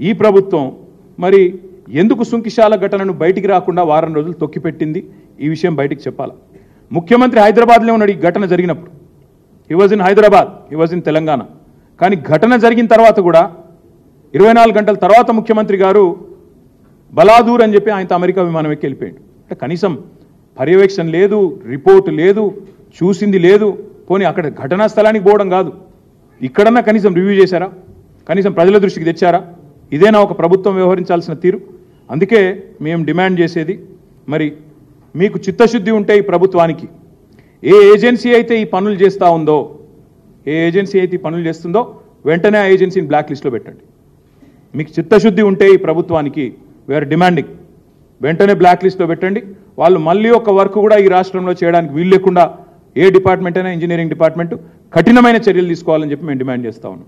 ఈ ప్రభుత్వం మరి ఎందుకు సుంకిశాల ఘటనను బయటికి రాకుండా వారం రోజులు తొక్కిపెట్టింది? ఈ విషయం బయటికి చెప్పాలా. ముఖ్యమంత్రి హైదరాబాద్లో ఉన్నాడు ఈ ఘటన జరిగినప్పుడు. He was in Hyderabad, he was in Telangana. కానీ ఘటన జరిగిన తర్వాత కూడా 24 గంటల తర్వాత ముఖ్యమంత్రి గారు బలాదూర్ అని చెప్పి ఆయనతో అమెరికా విమానం ఎక్కి వెళ్ళిపోయాడు. అంటే కనీసం పర్యవేక్షణ లేదు, రిపోర్ట్ లేదు, చూసింది లేదు. పోనీ అక్కడ ఘటనా స్థలానికి పోవడం కాదు, ఇక్కడన్నా కనీసం రివ్యూ చేశారా? కనీసం ప్రజల దృష్టికి తెచ్చారా? ఇదేనా ఒక ప్రభుత్వం వ్యవహరించాల్సిన తీరు? అందుకే మేము డిమాండ్ చేసేది, మరి మీకు చిత్తశుద్ధి ఉంటే ఈ ప్రభుత్వానికి ఏ ఏజెన్సీ అయితే ఈ పనులు చేస్తూ ఉందో, ఏ ఏజెన్సీ అయితే ఈ పనులు చేస్తుందో వెంటనే ఆ ఏజెన్సీని బ్లాక్ లిస్ట్లో పెట్టండి. మీకు చిత్తశుద్ధి ఉంటే ఈ ప్రభుత్వానికి వీఆర్ డిమాండింగ్ వెంటనే బ్లాక్ లిస్ట్లో పెట్టండి. వాళ్ళు మళ్ళీ ఒక వర్క్ కూడా ఈ రాష్ట్రంలో చేయడానికి వీలు లేకుండా ఏ డిపార్ట్మెంట్ అయినా ఇంజనీరింగ్ డిపార్ట్మెంట్ కఠినమైన చర్యలు తీసుకోవాలని చెప్పి మేము డిమాండ్ చేస్తా ఉన్నాం.